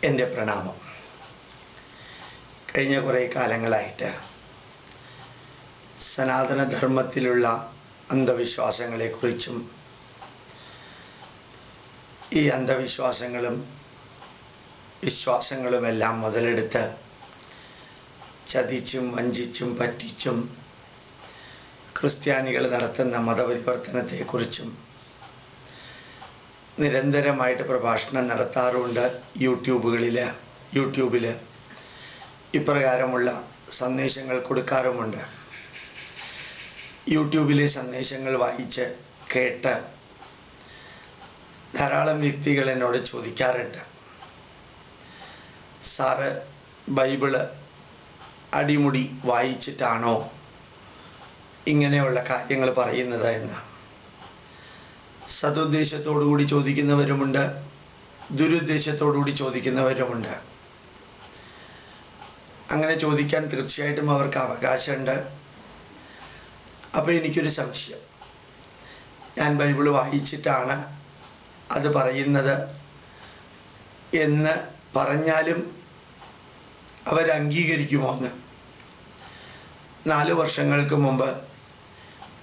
എൻ്റെ പ്രണാമം. കഴിഞ്ഞ കുറേ കാലങ്ങളായിട്ട് സനാതനധർമ്മത്തിലുള്ള അന്ധവിശ്വാസങ്ങളെക്കുറിച്ചും ഈ അന്ധവിശ്വാസങ്ങളും വിശ്വാസങ്ങളുമെല്ലാം മുതലെടുത്ത് ചതിച്ചും വഞ്ചിച്ചും പറ്റിച്ചും ക്രിസ്ത്യാനികൾ നടത്തുന്ന മതപരിവർത്തനത്തെക്കുറിച്ചും നിരന്തരമായിട്ട് പ്രഭാഷണം നടത്താറുണ്ട്. യൂട്യൂബിൽ ഇപ്രകാരമുള്ള സന്ദേശങ്ങൾ കൊടുക്കാറുമുണ്ട്. യൂട്യൂബിലെ സന്ദേശങ്ങൾ വായിച്ച് കേട്ട് ധാരാളം വ്യക്തികൾ എന്നോട് ചോദിക്കാറുണ്ട്, സാറ് ബൈബിള് അടിമുടി വായിച്ചിട്ടാണോ ഇങ്ങനെയുള്ള കാര്യങ്ങൾ പറയുന്നത് എന്ന്. സതുദ്ദേശത്തോടുകൂടി ചോദിക്കുന്നവരുമുണ്ട്, ദുരുദ്ദേശത്തോടുകൂടി ചോദിക്കുന്നവരുമുണ്ട്. അങ്ങനെ ചോദിക്കാൻ തീർച്ചയായിട്ടും അവർക്ക് അവകാശമുണ്ട്. അപ്പോൾ എനിക്കൊരു സംശയം, ഞാൻ ബൈബിൾ വായിച്ചിട്ടാണ് അത് പറയുന്നത് എന്ന് പറഞ്ഞാലും അവരംഗീകരിക്കുമോ എന്ന്. 4 വർഷങ്ങൾക്ക് മുമ്പ്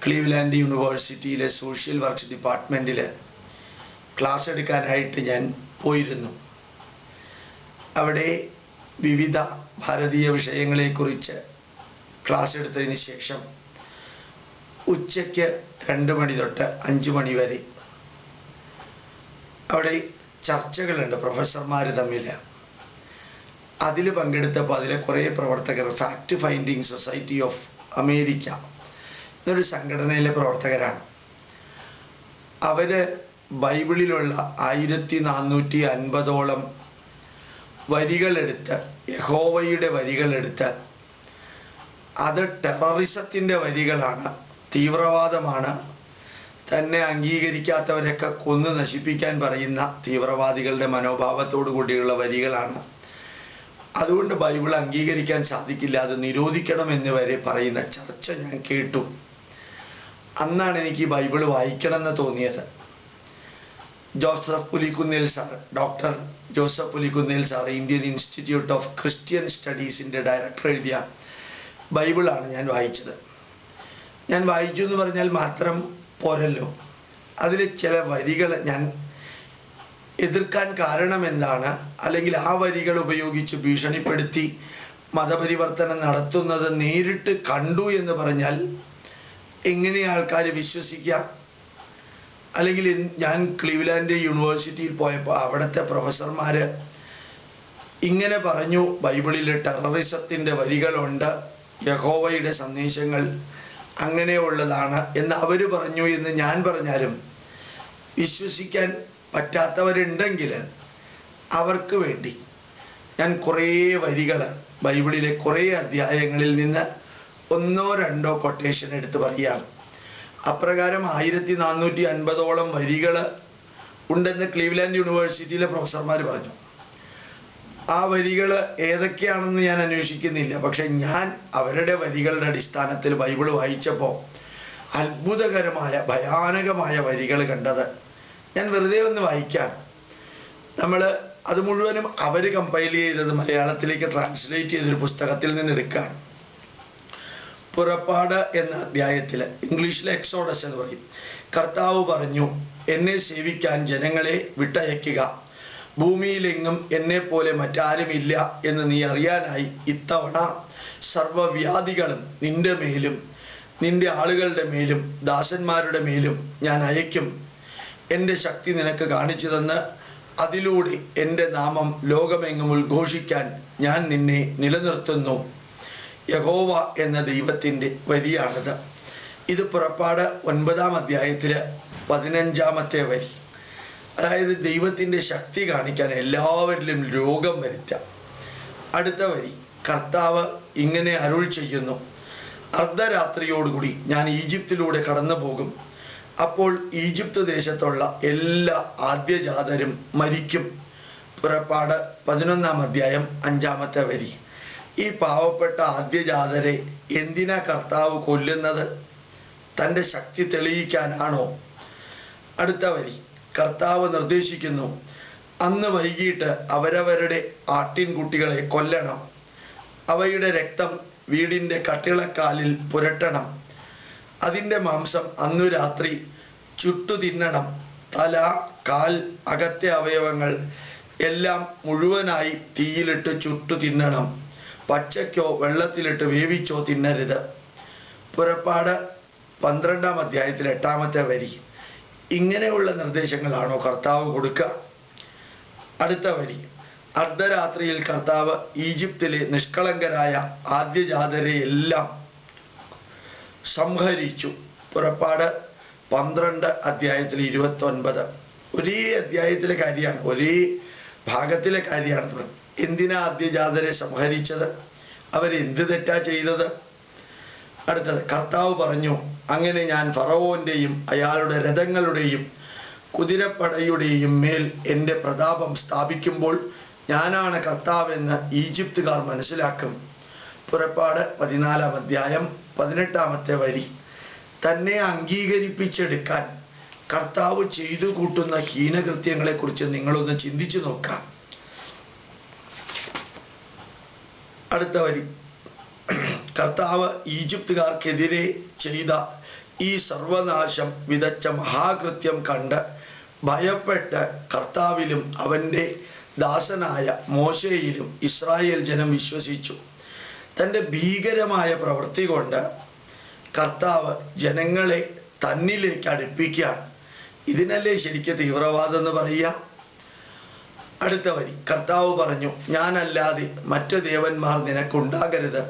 ക്ലീവ്ലാൻഡ് യൂണിവേഴ്സിറ്റിയിലെ സോഷ്യൽ വർക്ക്സ് ഡിപ്പാർട്ട്മെൻറ്റിൽ ക്ലാസ് എടുക്കാനായിട്ട് ഞാൻ പോയിരുന്നു. അവിടെ വിവിധ ഭാരതീയ വിഷയങ്ങളെക്കുറിച്ച് ക്ലാസ് എടുത്തതിന് ശേഷം ഉച്ചയ്ക്ക് 2 മണി തൊട്ട് 5 മണി വരെ അവിടെ ചർച്ചകളുണ്ട് പ്രൊഫസർമാർ തമ്മിൽ. അതിൽ പങ്കെടുത്തപ്പോൾ അതിലെ കുറേ പ്രവർത്തകർ fact finding society of America എന്നൊരു സംഘടനയിലെ പ്രവർത്തകരാണ്. അവർ ബൈബിളിലുള്ള 1450ഓളം വരികളെടുത്ത്, യഹോവയുടെ വരികളെടുത്ത് അത് ടെററിസത്തിൻ്റെ വരികളാണ്, തീവ്രവാദമാണ്, തന്നെ അംഗീകരിക്കാത്തവരൊക്കെ കൊന്നു നശിപ്പിക്കാൻ പറയുന്ന തീവ്രവാദികളുടെ മനോഭാവത്തോടു കൂടിയുള്ള വരികളാണ്, അതുകൊണ്ട് ബൈബിൾ അംഗീകരിക്കാൻ സാധിക്കില്ല, അത് നിരോധിക്കണമെന്ന് വരെ പറയുന്ന ചർച്ച ഞാൻ കേട്ടു. അന്നാണ് എനിക്ക് ബൈബിൾ വായിക്കണമെന്ന് തോന്നിയത്. Doctor Joseph Pulikkunnel sir Indian institute of Christian സ്റ്റഡീസിൻ്റെ ഡയറക്ടർ എഴുതിയ ബൈബിളാണ് ഞാൻ വായിച്ചത്. ഞാൻ വായിച്ചു എന്ന് പറഞ്ഞാൽ മാത്രം പോരല്ലോ, അതിൽ ചില വരികൾ ഞാൻ എതിർക്കാൻ കാരണം എന്താണ്, അല്ലെങ്കിൽ ആ വരികൾ ഉപയോഗിച്ച് ഭീഷണിപ്പെടുത്തി മതപരിവർത്തനം നടത്തുന്നത് നേരിട്ട് കണ്ടു എന്ന് പറഞ്ഞാൽ എങ്ങനെ ആൾക്കാർ വിശ്വസിക്കാം? അല്ലെങ്കിൽ ഞാൻ ക്ലീവ്ലാൻഡ് യൂണിവേഴ്സിറ്റിയിൽ പോയപ്പോൾ അവിടുത്തെ പ്രൊഫസർമാർ ഇങ്ങനെ പറഞ്ഞു, ബൈബിളിൽ ടെററിസത്തിൻ്റെ വരികളുണ്ട്, യഹോവയുടെ സന്ദേശങ്ങൾ അങ്ങനെയുള്ളതാണ് എന്ന് അവർ പറഞ്ഞു എന്ന് ഞാൻ പറഞ്ഞാലും വിശ്വസിക്കാൻ പറ്റാത്തവരുണ്ടെങ്കിൽ അവർക്ക് വേണ്ടി ഞാൻ കുറേ വരികൾ ബൈബിളിലെ കുറേ അധ്യായങ്ങളിൽ നിന്ന് 1 or 2 കൊട്ടേഷൻ എടുത്ത് പറയുകയാണ്. അപ്രകാരം 1450ഓളം വരികൾ ഉണ്ടെന്ന് ക്ലീവ്ലാൻഡ് യൂണിവേഴ്സിറ്റിയിലെ പ്രൊഫസർമാർ പറഞ്ഞു. ആ വരികൾ ഏതൊക്കെയാണെന്ന് ഞാൻ അന്വേഷിക്കുന്നില്ല, പക്ഷെ ഞാൻ അവരുടെ വരികളുടെ അടിസ്ഥാനത്തിൽ ബൈബിൾ വായിച്ചപ്പോൾ അത്ഭുതകരമായ ഭയാനകമായ വരികൾ കണ്ടത് ഞാൻ വെറുതെ ഒന്ന് വായിക്കാം. നമ്മൾ അത് മുഴുവനും അവർ കമ്പൈൽ ചെയ്തത് മലയാളത്തിലേക്ക് ട്രാൻസ്ലേറ്റ് ചെയ്തൊരു പുസ്തകത്തിൽ നിന്ന് എടുക്കുകയാണ്. പുറപ്പാട് എന്ന അധ്യായത്തിൽ, ഇംഗ്ലീഷിലെ എക്സോഡസ് എന്ന് പറയും, കർത്താവ് പറഞ്ഞു, എന്നെ സേവിക്കാൻ ജനങ്ങളെ വിട്ടയക്കുക, ഭൂമിയിലെങ്ങും എന്നെ പോലെ മറ്റാരുമില്ല എന്ന് നീ അറിയാനായി ഇത്തവണ സർവ്വവ്യാധികളും നിന്റെ മേലും നിന്റെ ആളുകളുടെ മേലും ദാസന്മാരുടെ മേലും ഞാൻ അയക്കും. എൻ്റെ ശക്തി നിനക്ക് കാണിച്ചു തന്ന് അതിലൂടെ എൻ്റെ നാമം ലോകമെങ്ങും ഉദ്ഘോഷിക്കാൻ ഞാൻ നിന്നെ നിലനിർത്തുന്നു. യഹോവ എന്ന ദൈവത്തിൻ്റെ വരിയാണിത്. ഇത് പുറപ്പാട് 9-ാം അധ്യായത്തിൽ 15-ാമത്തെ വരി. അതായത് ദൈവത്തിൻ്റെ ശക്തി കാണിക്കാൻ എല്ലാവരിലും രോഗം വരുത്താം. അടുത്ത വരി, കർത്താവ് ഇങ്ങനെ അരുൾ ചെയ്യുന്നു, അർദ്ധരാത്രിയോടുകൂടി ഞാൻ ഈജിപ്തിലൂടെ കടന്നു പോകും, അപ്പോൾ ഈജിപ്ത് ദേശത്തുള്ള എല്ലാ ആദ്യജാതരും മരിക്കും. പുറപ്പാട് 11-ാം അധ്യായം 5-ാമത്തെ വരി. ഈ പാവപ്പെട്ട ആദ്യജാതരെ എന്തിനാ കർത്താവ് കൊല്ലുന്നത്? തൻ്റെ ശക്തി തെളിയിക്കാനാണോ? അടുത്ത വരി, കർത്താവ് നിർദ്ദേശിക്കുന്നു, അന്ന് വൈകിട്ട് അവരവരുടെ ആട്ടിൻകുട്ടികളെ കൊല്ലണം. അവയുടെ രക്തം വീടിൻ്റെ കട്ടിളക്കാലിൽ പുരട്ടണം. അതിൻ്റെ മാംസം അന്നു രാത്രി ചുട്ടു തിന്നണം. തല, കാൽ, അകത്തെ അവയവങ്ങൾ എല്ലാം മുഴുവനായി തീയിലിട്ട് ചുട്ടു തിന്നണം. പച്ചയ്ക്കോ വെള്ളത്തിലിട്ട് വേവിച്ചോ തിന്നരുത്. പുറപ്പാട് 12-ാം അധ്യായത്തിൽ 8-ാമത്തെ വരി. ഇങ്ങനെയുള്ള നിർദ്ദേശങ്ങളാണോ കർത്താവ് കൊടുക്കുക? അടുത്ത വരി. അർദ്ധരാത്രിയിൽ കർത്താവ് ഈജിപ്തിലെ നിഷ്കളങ്കരായ ആദ്യജാതരെ എല്ലാം സംഹരിച്ചു. പുറപ്പാട് 12-29. ഒരേ അധ്യായത്തിലെ കാര്യമാണ്, ഒരേ ഭാഗത്തിലെ കാര്യമാണ്. എന്തിനാ ആദ്യജാതരെ സംഹരിച്ചത്? അവരെന്ത് തെറ്റാ ചെയ്തത്? അടുത്തത്, കർത്താവ് പറഞ്ഞു, അങ്ങനെ ഞാൻ ഫറവോന്റെയും അയാളുടെ രഥങ്ങളുടെയും കുതിരപ്പടയുടെയും മേൽ എൻ്റെ പ്രതാപം സ്ഥാപിക്കുമ്പോൾ ഞാനാണ് കർത്താവെന്ന് ഈജിപ്തുകാർ മനസ്സിലാക്കും. പുറപ്പാട് 14-ാം അധ്യായം 18-ാമത്തെ വരി. തന്നെ അംഗീകരിപ്പിച്ചെടുക്കാൻ കർത്താവ് ചെയ്തു കൂട്ടുന്ന ഹീനകൃത്യങ്ങളെ കുറിച്ച് നിങ്ങളൊന്ന് ചിന്തിച്ചു നോക്കാം. അടുത്ത വരി. കർത്താവ് ഈജിപ്തുകാർക്കെതിരെ ചെയ്ത ഈ സർവനാശം വിതച്ച മഹാകൃത്യം കണ്ട് ഭയപ്പെട്ട് കർത്താവിലും അവൻ്റെ ദാസനായ മോശയിലും ഇസ്രായേൽ ജനം വിശ്വസിച്ചു. തൻ്റെ ഭീകരമായ പ്രവൃത്തി കൊണ്ട് കർത്താവ് ജനങ്ങളെ തന്നിലേക്ക് അടുപ്പിക്കുകയാണ്. ഇതിനല്ലേ ശരിക്കും തീവ്രവാദം എന്ന് പറയുക? അടുത്ത വരി. കർത്താവ് പറഞ്ഞു, ഞാനല്ലാതെ മറ്റ് ദേവന്മാർ നിനക്കുണ്ടാകരുത്.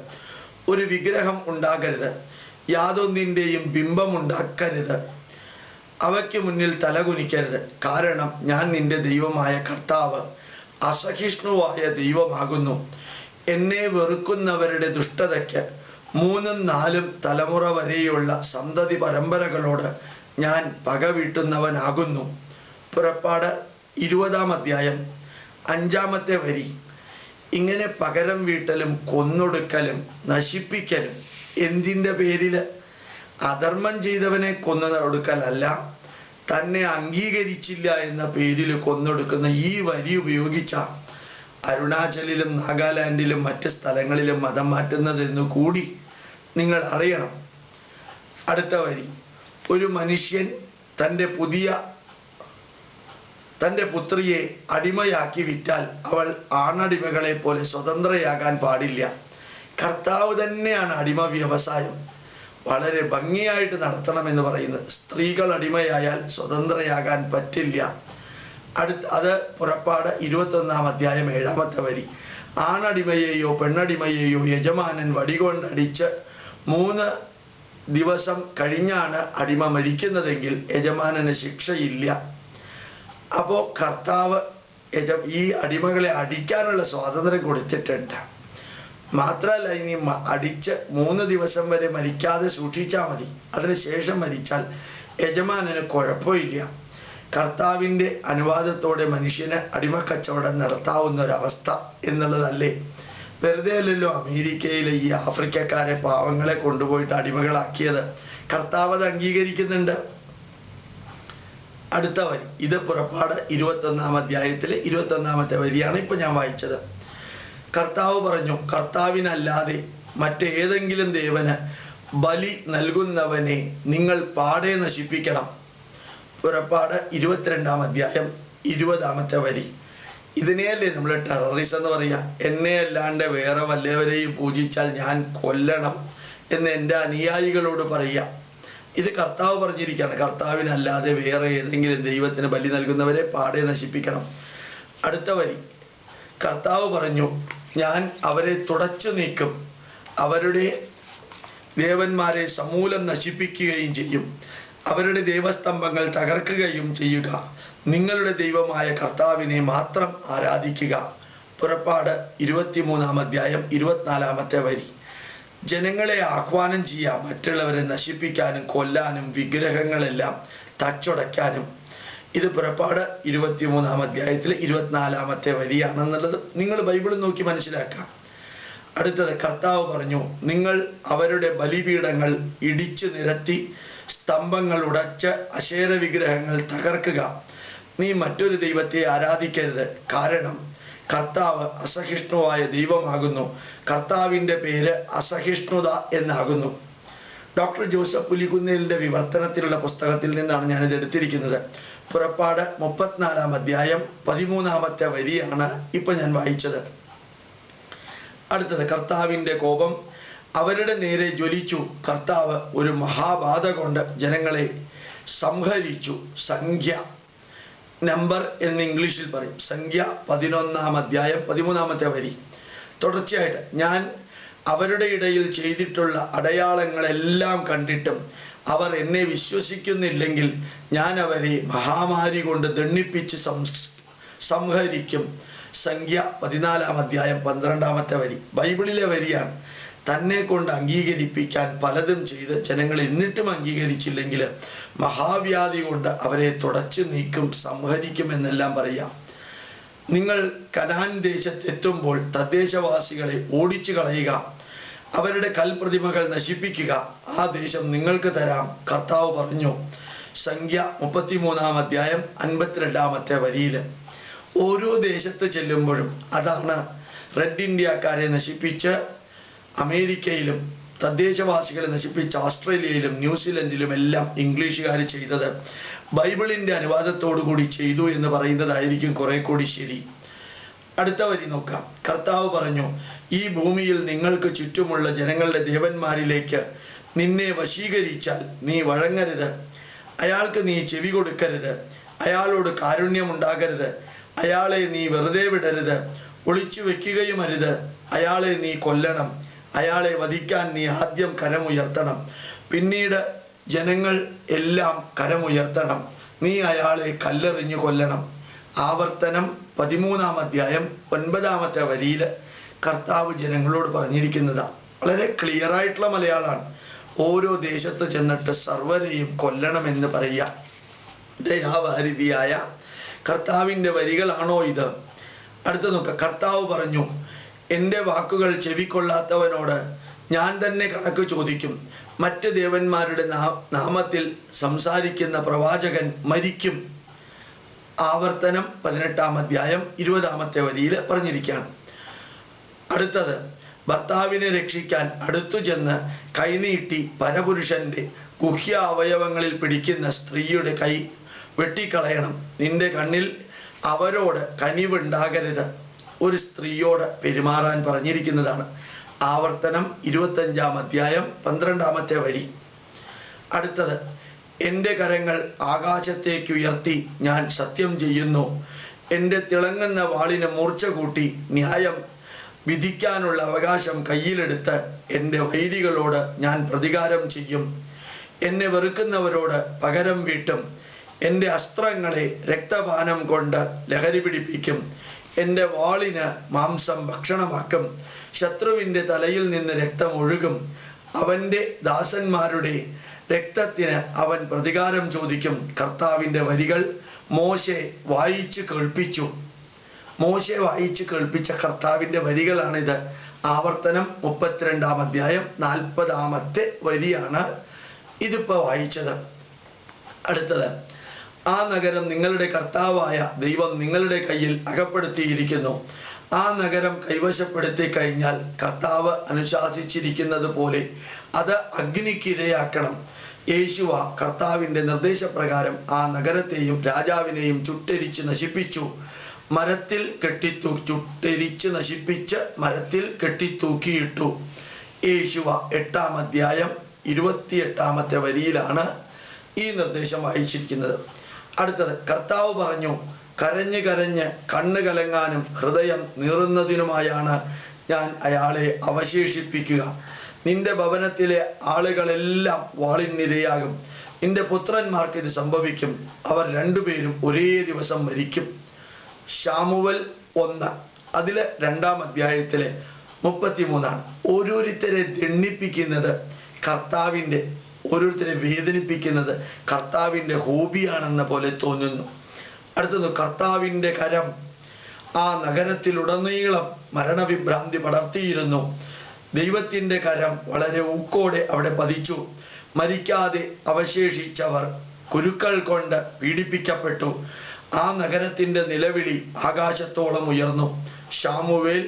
ഒരു വിഗ്രഹം ഉണ്ടാകരുത്. യാതൊന്നിൻ്റെയും ബിംബം ഉണ്ടാക്കരുത്. അവയ്ക്ക് മുന്നിൽ തലകുനിക്കരുത്. കാരണം ഞാൻ നിന്റെ ദൈവമായ കർത്താവ് അസഹിഷ്ണുവായ ദൈവമാകുന്നു. എന്നെ വെറുക്കുന്നവരുടെ ദുഷ്ടതയ്ക്ക് 3ഉം 4ഉം തലമുറ വരെയുള്ള സന്തതി പരമ്പരകളോട് ഞാൻ പകവീട്ടുന്നവനാകുന്നു. പുറപ്പാട് 20-ാം അധ്യായം 5-ാമത്തെ വരി. ഇങ്ങനെ പകരം വീട്ടലും കൊന്നൊടുക്കലും നശിപ്പിക്കലും എന്തിൻ്റെ പേരിൽ? അധർമ്മം ചെയ്തവനെ കൊന്നൊടുക്കലല്ല, തന്നെ അംഗീകരിച്ചില്ല എന്ന പേരിൽ കൊന്നൊടുക്കുന്ന ഈ വരി ഉപയോഗിച്ച അരുണാചലിലും നാഗാലാൻഡിലും മറ്റ് സ്ഥലങ്ങളിലും മതം മാറ്റുന്നതെന്ന് കൂടി നിങ്ങൾ അറിയണം. അടുത്ത വരി. ഒരു മനുഷ്യൻ തൻ്റെ പുത്രിയെ അടിമയാക്കി വിറ്റാൽ അവൾ ആണടിമകളെ പോലെ സ്വതന്ത്രയാകാൻ പാടില്ല. കർത്താവ് തന്നെയാണ് അടിമ വ്യവസായം വളരെ ഭംഗിയായിട്ട് നടത്തണമെന്ന് പറയുന്നത്. സ്ത്രീകൾ അടിമയായാൽ സ്വതന്ത്രയാകാൻ പറ്റില്ല. അത് പുറപ്പാട് 21-ാം അധ്യായം 7-ാമത്തെ വരി. ആണടിമയെയോ പെണ്ണടിമയെയോ യജമാനൻ വടികൊണ്ടടിച്ച് 3 ദിവസം കഴിഞ്ഞാണ് അടിമ മരിക്കുന്നതെങ്കിൽ യജമാനന് ശിക്ഷയില്ല. അപ്പോൾ കർത്താവ് ഈ അടിമകളെ അടിക്കാനുള്ള സ്വാതന്ത്ര്യം കൊടുത്തിട്ടുണ്ട്. മാത്രമല്ല, ഇനി അടിച്ച് 3 ദിവസം വരെ മരിക്കാതെ സൂക്ഷിച്ചാൽ മതി. അതിനുശേഷം മരിച്ചാൽ യജമാനന് കുഴപ്പമില്ല. കർത്താവിൻ്റെ അനുവാദത്തോടെ മനുഷ്യന് അടിമക്കച്ചവടം നടത്താവുന്ന ഒരവസ്ഥ എന്നുള്ളതല്ലേ? വെറുതെ അല്ലല്ലോ അമേരിക്കയിലെ ഈ ആഫ്രിക്കക്കാരെ പാവങ്ങളെ കൊണ്ടുപോയിട്ട് അടിമകളാക്കിയത്. കർത്താവ് അത് അംഗീകരിക്കുന്നുണ്ട്. അടുത്ത വരി. ഇത് പുറപ്പാട് 21-ാം അധ്യായത്തിലെ 21-ാമത്തെ വരിയാണ് ഇപ്പൊ ഞാൻ വായിച്ചത്. കർത്താവ് പറഞ്ഞു, കർത്താവിനല്ലാതെ മറ്റേതെങ്കിലും ദേവന് ബലി നൽകുന്നവനെ നിങ്ങൾ പാടെ നശിപ്പിക്കണം. പുറപ്പാട് 22-ാം അധ്യായം 20-ാമത്തെ വരി. ഇതിനെയല്ലേ നമ്മൾ ടെററിസം എന്ന് പറയുക? എന്നെ അല്ലാണ്ട് വേറെ വല്ലവരെയും പൂജിച്ചാൽ ഞാൻ കൊല്ലണം എന്ന് എൻ്റെ അനുയായികളോട് പറയുക. ഇത് കർത്താവ് പറഞ്ഞിരിക്കുകയാണ്. കർത്താവിനല്ലാതെ വേറെ ഏതെങ്കിലും ദൈവത്തിന് ബലി നൽകുന്നവരെ പാടെ നശിപ്പിക്കണം. അടുത്ത വരി. കർത്താവ് പറഞ്ഞു, ഞാൻ അവരെ തുടച്ചു നീക്കും. അവരുടെ ദേവന്മാരെ സമൂലം നശിപ്പിക്കുകയും ചെയ്യും. അവരുടെ ദേവസ്തംഭങ്ങൾ തകർക്കുകയും ചെയ്യുക. നിങ്ങളുടെ ദൈവമായ കർത്താവിനെ മാത്രം ആരാധിക്കുക. പുറപ്പാട് 23-ാം അധ്യായം 24-ാമത്തെ വരി. ജനങ്ങളെ ആഹ്വാനം ചെയ്യാം മറ്റുള്ളവരെ നശിപ്പിക്കാനും കൊല്ലാനും വിഗ്രഹങ്ങളെല്ലാം തച്ചുടയ്ക്കാനും. ഇത് പുറപ്പാട് 23-ാം അധ്യായത്തിൽ 24-ാമത്തെ വരിയാണെന്നുള്ളത് നിങ്ങൾ ബൈബിൾ നോക്കി മനസ്സിലാക്കാം. അടുത്തത്, കർത്താവ് പറഞ്ഞു, നിങ്ങൾ അവരുടെ ബലിപീഠങ്ങൾ ഇടിച്ചു നിരത്തി സ്തംഭങ്ങൾ ഉടച്ച് അശേര വിഗ്രഹങ്ങൾ തകർക്കുക. നീ മറ്റൊരു ദൈവത്തെ ആരാധിക്കരുത്, കാരണം കർത്താവ് അസഹിഷ്ണുവായ ദൈവമാകുന്നു. കർത്താവിൻ്റെ പേര് അസഹിഷ്ണുത എന്നാകുന്നു. ഡോക്ടർ ജോസഫ് പുലിക്കുന്നേലിൻ്റെ വിവർത്തനത്തിലുള്ള പുസ്തകത്തിൽ നിന്നാണ് ഞാനിത് എടുത്തിരിക്കുന്നത്. പുറപ്പാട് 34-ാം അധ്യായം 13-ാമത്തെ വരിയാണ് ഇപ്പൊ ഞാൻ വായിച്ചത്. അടുത്തത്, കർത്താവിൻ്റെ കോപം അവരുടെ നേരെ ജ്വലിച്ചു. കർത്താവ് ഒരു മഹാബാധ കൊണ്ട് ജനങ്ങളെ സംഹരിച്ചു. സംഖ്യ, നമ്പർ എന്ന് ഇംഗ്ലീഷിൽ പറയും. സംഖ്യ 11-ാം അധ്യായം 13-ാമത്തെ വരി. തുടർച്ചയായിട്ട്, ഞാൻ അവരുടെ ഇടയിൽ ചെയ്തിട്ടുള്ള അടയാളങ്ങളെല്ലാം കണ്ടിട്ടും അവർ എന്നെ വിശ്വസിക്കുന്നില്ലെങ്കിൽ ഞാൻ അവരെ മഹാമാരി കൊണ്ട് ദണ്ഡിപ്പിച്ച് സംഹരിക്കും. സംഖ്യ 14-ാം അധ്യായം 12-ാമത്തെ വരി. ബൈബിളിലെ വരിയാണ്. തന്നെ കൊണ്ട് അംഗീകരിപ്പിക്കാൻ പലതും ചെയ്ത് ജനങ്ങൾ എന്നിട്ടും അംഗീകരിച്ചില്ലെങ്കിൽ മഹാവ്യാധി കൊണ്ട് അവരെ തുടച്ചു നീക്കും, സംഹരിക്കും എന്നെല്ലാം പറയാം. നിങ്ങൾ കനാൻ ദേശത്തെത്തുമ്പോൾ തദ്ദേശവാസികളെ ഓടിച്ചു കളയുക, അവരുടെ കൽപ്രതിമകൾ നശിപ്പിക്കുക, ആ ദേശം നിങ്ങൾക്ക് തരാം, കർത്താവ് പറഞ്ഞു. സംഖ്യ 33-ാം അധ്യായം 52-ാമത്തെ വരിയിൽ. ഓരോ ദേശത്ത് ചെല്ലുമ്പോഴും അതാണ് റെഡ് ഇന്ത്യക്കാരെ നശിപ്പിച്ച് അമേരിക്കയിലും തദ്ദേശവാസികളെ നശിപ്പിച്ച് ഓസ്ട്രേലിയയിലും ന്യൂസിലൻഡിലും എല്ലാം ഇംഗ്ലീഷുകാർ ചെയ്തത് ബൈബിളിൻ്റെ അനുവാദത്തോടു കൂടി ചെയ്തു എന്ന് പറയുന്നതായിരിക്കും കുറെ കൂടി ശരി. അടുത്ത വരി നോക്കാം. കർത്താവ് പറഞ്ഞു, ഈ ഭൂമിയിൽ നിങ്ങൾക്ക് ചുറ്റുമുള്ള ജനങ്ങളുടെ ദേവന്മാരിലേക്ക് നിന്നെ വശീകരിച്ചാൽ നീ വഴങ്ങരുത്, അയാൾക്ക് നീ ചെവി കൊടുക്കരുത്, അയാളോട് കാരുണ്യമുണ്ടാകരുത്, അയാളെ നീ വെറുതെ വിടരുത്, ഒളിച്ചു വെക്കുകയും അരുത്, അയാളെ നീ കൊല്ലണം, അയാളെ വധിക്കാൻ നീ ആദ്യം കരമുയർത്തണം, പിന്നീട് ജനങ്ങൾ എല്ലാം കരമുയർത്തണം, നീ അയാളെ കല്ലെറിഞ്ഞു കൊല്ലണം. ആവർത്തനം 13-ാം അധ്യായം 9-ാമത്തെ വരിയിൽ കർത്താവ് ജനങ്ങളോട് പറഞ്ഞിരിക്കുന്നതാണ്. വളരെ ക്ലിയർ ആയിട്ടുള്ള മലയാളമാണ്. ഓരോ ദേശത്ത് ചെന്നിട്ട് സർവരെയും കൊല്ലണമെന്ന് പറയുക. ദയാവാരിധിയായ കർത്താവിൻ്റെ വരികളാണോ ഇത്? അടുത്ത നോക്കുക. കർത്താവ് പറഞ്ഞു, എൻ്റെ വാക്കുകൾ ചെവിക്കൊള്ളാത്തവനോട് ഞാൻ തന്നെ കണക്ക് ചോദിക്കും. മറ്റ് ദേവന്മാരുടെ നാമത്തിൽ സംസാരിക്കുന്ന പ്രവാചകൻ മരിക്കും. ആവർത്തനം 18-ാം അധ്യായം 20-ാമത്തെ വരിയിൽ പറഞ്ഞിരിക്കുകയാണ്. അടുത്തത്, ഭർത്താവിനെ രക്ഷിക്കാൻ അടുത്തു ചെന്ന് കൈനീട്ടി പരപുരുഷന്റെ ഗുഹ്യ അവയവങ്ങളിൽ പിടിക്കുന്ന സ്ത്രീയുടെ കൈ വെട്ടിക്കളയണം. നിന്റെ കണ്ണിൽ അവരോട് കനിവുണ്ടാകരുത്. ഒരു സ്ത്രീയോട് പെരുമാറാൻ പറഞ്ഞിരിക്കുന്നതാണ്. ആവർത്തനം 25-ാം അധ്യായം 12-ാമത്തെ വരി. അടുത്തത്, എൻ്റെ കരങ്ങൾ ആകാശത്തേക്ക് ഉയർത്തി ഞാൻ സത്യം ചെയ്യുന്നു. എൻ്റെ തിളങ്ങുന്ന വാളിന് മൂർച്ച കൂട്ടി ന്യായം വിധിക്കാനുള്ള അവകാശം കയ്യിലെടുത്ത് എൻ്റെ വൈരികളോട് ഞാൻ പ്രതികാരം ചെയ്യും. എന്നെ വെറുക്കുന്നവരോട് പകരം വീട്ടും. എൻ്റെ അസ്ത്രങ്ങളെ രക്തപാനം കൊണ്ട് ലഹരി പിടിപ്പിക്കും. എൻ്റെ വാളിന് മാംസം ഭക്ഷണമാക്കും. ശത്രുവിൻ്റെ തലയിൽ നിന്ന് രക്തം ഒഴുകും. അവൻ്റെ ദാസന്മാരുടെ രക്തത്തിന് അവൻ പ്രതികാരം ചോദിക്കും. കർത്താവിൻ്റെ വരികൾ മോശെ വായിച്ചു കേൾപ്പിച്ചു. മോശെ വായിച്ചു കേൾപ്പിച്ച കർത്താവിൻ്റെ വരികളാണിത്. ആവർത്തനം 32-ാം അധ്യായം 40-ാമത്തെ വരിയാണ് ഇതിപ്പോൾ വായിച്ചത്. അടുത്തത്, ആ നഗരം നിങ്ങളുടെ കർത്താവായ ദൈവം നിങ്ങളുടെ കയ്യിൽ അകപ്പെടുത്തിയിരിക്കുന്നു. ആ നഗരം കൈവശപ്പെടുത്തി കഴിഞ്ഞാൽ കർത്താവ് അനുശാസിച്ചിരിക്കുന്നത് പോലെ അത് അഗ്നിക്കിരയാക്കണം. യേശുവ കർത്താവിൻ്റെ നിർദ്ദേശപ്രകാരം ആ നഗരത്തെയും രാജാവിനെയും ചുട്ടെരിച്ച് നശിപ്പിച്ചു. ചുട്ടെരിച്ച് നശിപ്പിച്ച് മരത്തിൽ കെട്ടിത്തൂക്കിയിട്ടു. യേശുവ 8-ാം അധ്യായം 28-ാമത്തെ വരിയിലാണ് ഈ നിർദ്ദേശം വായിച്ചിരിക്കുന്നത്. അടുത്തത്, കർത്താവ് പറഞ്ഞു, കരഞ്ഞ് കരഞ്ഞ് കണ്ണ് കലങ്ങാനും ഹൃദയം നീറുന്നതിനുമായാണ് ഞാൻ അയാളെ അവശേഷിപ്പിക്കുക. നിന്റെ ഭവനത്തിലെ ആളുകളെല്ലാം വാളിനിരയാകും. നിന്റെ പുത്രന്മാർക്ക് ഇത് സംഭവിക്കും. അവർ രണ്ടുപേരും ഒരേ ദിവസം മരിക്കും. ശാമുവൽ 1 അതിലെ 2-ാം അധ്യായത്തിലെ 33. ഓരോരുത്തരെ ദണ്ഡിപ്പിക്കുന്നത് കർത്താവിൻ്റെ, ഓരോരുത്തരെ വേദനിപ്പിക്കുന്നത് കർത്താവിൻ്റെ ഹോബിയാണെന്ന പോലെ തോന്നുന്നു. അടുത്തത്, കർത്താവിൻ്റെ കരം ആ നഗരത്തിലുടനീളം മരണവിഭ്രാന്തി പടർത്തിയിരുന്നു. ദൈവത്തിൻ്റെ കരം വളരെ ഊക്കോടെ അവിടെ പതിച്ചു. മരിക്കാതെ അവശേഷിച്ചവർ കുരുക്കൾ കൊണ്ട് പീഡിപ്പിക്കപ്പെട്ടു. ആ നഗരത്തിന്റെ നിലവിളി ആകാശത്തോളം ഉയർന്നു. ശാമുവേൽ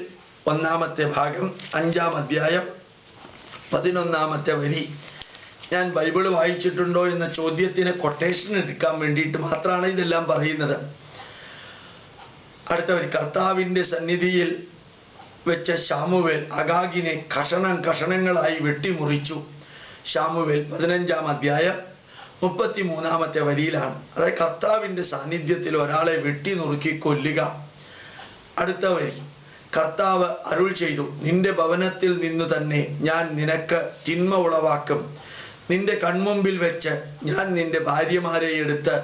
1-ാമത്തെ ഭാഗം 5-ാം അധ്യായം 11-ാമത്തെ വരി. ഞാൻ ബൈബിള് വായിച്ചിട്ടുണ്ടോ എന്ന ചോദ്യത്തിന് കൊട്ടേഷൻ എടുക്കാൻ വേണ്ടിയിട്ട് മാത്രമാണ് ഇതെല്ലാം പറയുന്നത്. അടുത്ത വരി. കർത്താവിന്റെ സന്നിധിയിൽ വെച്ച ശാമുവേൽ അഗാഗിനെ കഷണങ്ങളായി വെട്ടിമുറിച്ചു. ശാമുവേൽ 15-ാം അധ്യായം 33-ാമത്തെ വരിയിലാണ്. അതായത് കർത്താവിന്റെ സാന്നിധ്യത്തിൽ ഒരാളെ വെട്ടി നുറുക്കി കൊല്ലുക. അടുത്ത വരി. കർത്താവ് അരുൾ ചെയ്തു, നിന്റെ ഭവനത്തിൽ നിന്നു തന്നെ ഞാൻ നിനക്ക് തിന്മ ഉളവാക്കും. നിന്റെ കൺമുമ്പിൽ വെച്ച് ഞാൻ നിന്റെ ഭാര്യമാരെ എടുത്ത്